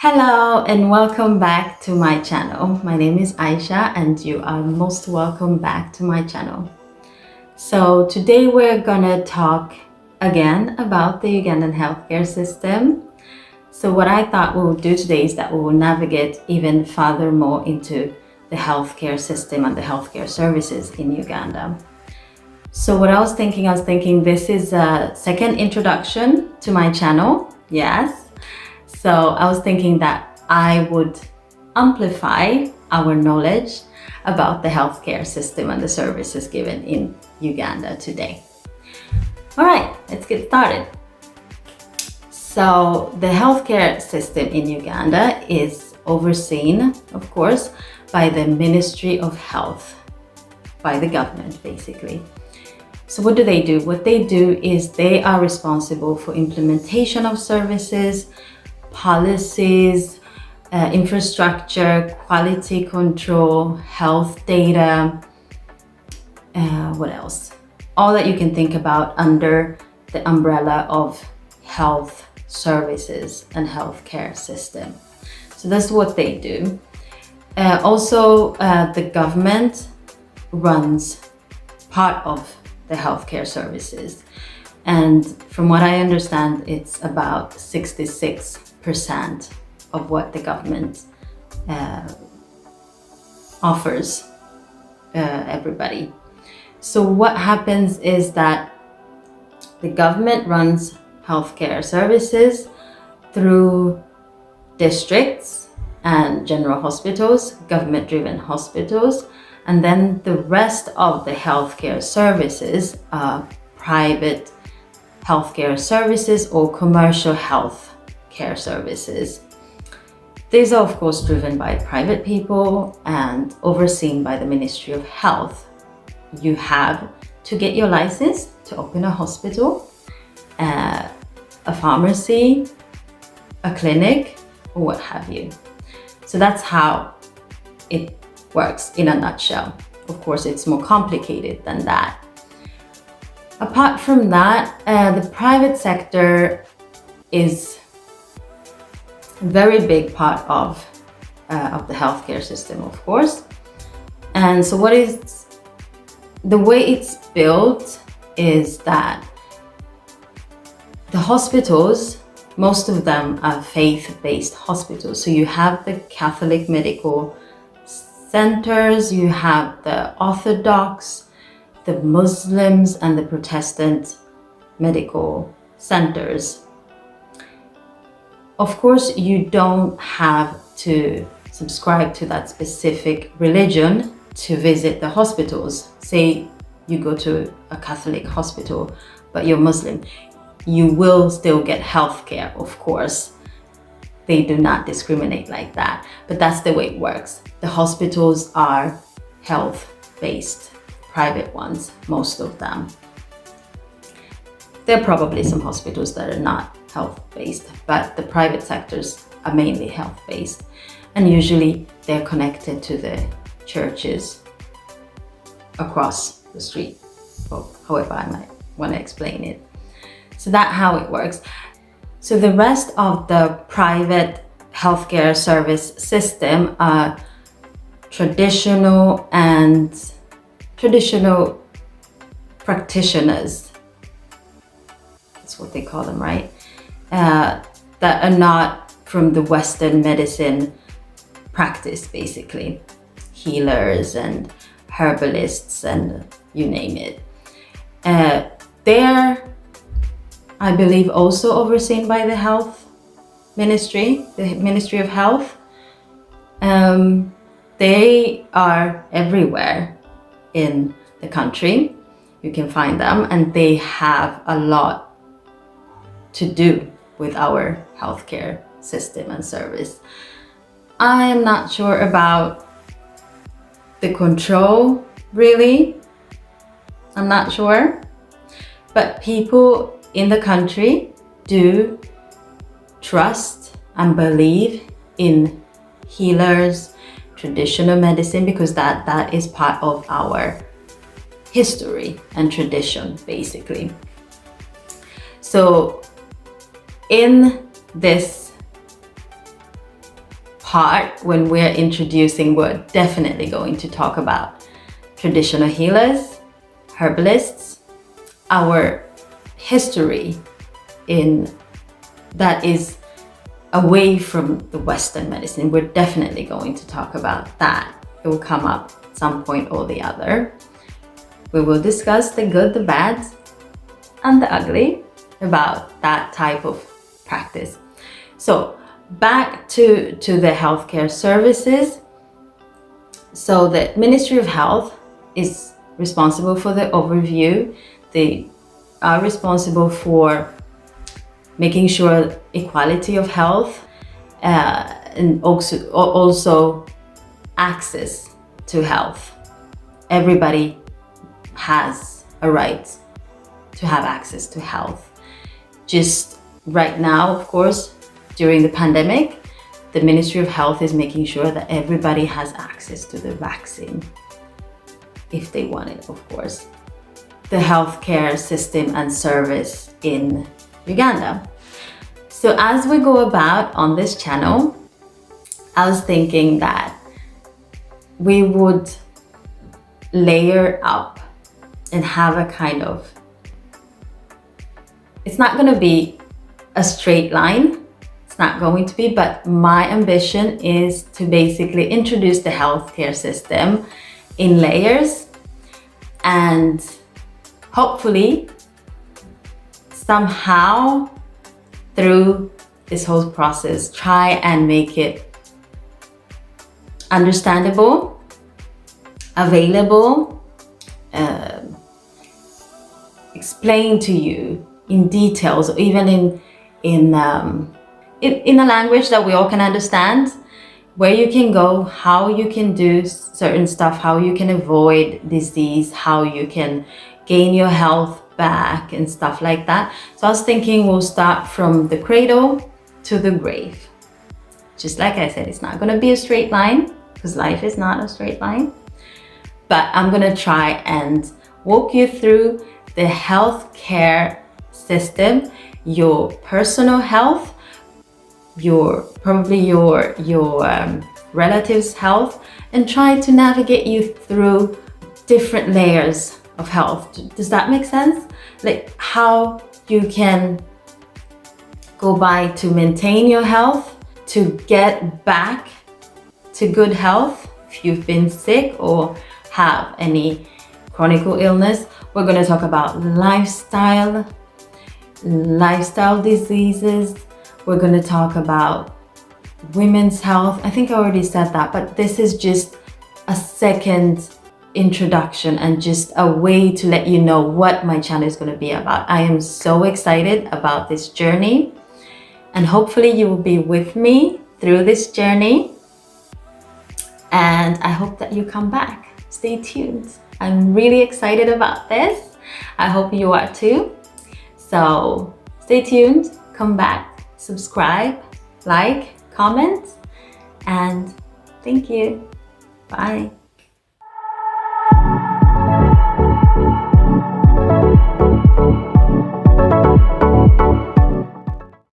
Hello and welcome back to my channel. My name is Aisha and you are most welcome back to my channel. So today we're gonna talk again about the Ugandan healthcare system. So what I thought we would do today is that we will navigate even further more into the healthcare system and the healthcare services in Uganda. So what I was thinking this is a second introduction to my channel. Yes. So I was thinking that I would amplify our knowledge about the healthcare system and the services given in Uganda today. All right, let's get started. So the healthcare system in Uganda is overseen, of course, by the Ministry of Health, by the government basically. So what do? What they do is they are responsible for implementation of services, policies, infrastructure, quality control, health data, what else? All that you can think about under the umbrella of health services and healthcare system. So that's what they do. Also, the government runs part of the healthcare services. And from what I understand, it's about 66% of what the government offers everybody. So what happens is that the government runs healthcare services through districts and general hospitals, government-driven hospitals, and then the rest of the healthcare services are private healthcare services or commercial health care services. These are of course driven by private people and overseen by the Ministry of Health. You have to get your license to open a hospital, a pharmacy, a clinic, or what have you. So that's how it works in a nutshell. Of course, it's more complicated than that. Apart from that, the private sector is a very big part of the healthcare system, of course. And so the way it's built is that the hospitals, most of them are faith-based hospitals. So you have the Catholic medical centers, you have the Orthodox, the Muslims, and the Protestant medical centers. Of course, you don't have to subscribe to that specific religion to visit the hospitals. Say you go to a Catholic hospital, but you're Muslim, you will still get healthcare, of course. They do not discriminate like that, but that's the way it works. The hospitals are health-based, private ones, most of them. There are probably some hospitals that are not health-based, but the private sectors are mainly health-based. And usually they're connected to the churches across the street, or however I might want to explain it. So that's how it works. So the rest of the private healthcare service system are traditional practitioners. That's what they call them, right? That are not from the Western medicine practice, basically. Healers and herbalists and you name it. They're, I believe, also overseen by the health ministry, the Ministry of Health. They are everywhere in the country. You can find them, and they have a lot to do with our healthcare system and service. I am not sure about the control, really. I'm not sure. But people in the country do trust and believe in healers, traditional medicine, because that is part of our history and tradition, basically. So in this part, when we're introducing, we're definitely going to talk about traditional healers, herbalists, our history in that is away from the Western medicine. We're definitely going to talk about that. It will come up at some point or the other. We will discuss the good, the bad, and the ugly about that type of practice. So back to the healthcare services. So the Ministry of Health is responsible for the overview. They are responsible for making sure equality of health and also access to health. Everybody has a right to have access to health. Just right now, of course, during the pandemic, the Ministry of Health is making sure that everybody has access to the vaccine, if they want it, of course. The healthcare system and service in Uganda. So as we go about on this channel, I was thinking that we would layer up and have a kind of, it's not going to be a straight line. It's not going to be, but my ambition is to basically introduce the healthcare system in layers and hopefully somehow through this whole process try and make it understandable, available, explain to you in details, or even in a language that we all can understand, where you can go, how you can do certain stuff, how you can avoid disease, how you can gain your health back and stuff like that. So I was thinking we'll start from the cradle to the grave. Just like I said, it's not going to be a straight line because life is not a straight line. But I'm going to try and walk you through the healthcare system, your personal health, probably your relatives' health, and try to navigate you through different layers of health. Does that make sense? Like how you can go by to maintain your health, to get back to good health if you've been sick or have any chronic illness. We're going to talk about lifestyle diseases. We're going to talk about women's health. I think I already said that, but this is just a second introduction and just a way to let you know what my channel is going to be about. I am so excited about this journey, and hopefully you will be with me through this journey, and I hope that you come back. Stay tuned. I'm really excited about this. I hope you are too. So stay tuned, come back, subscribe, like, comment, and thank you. Bye.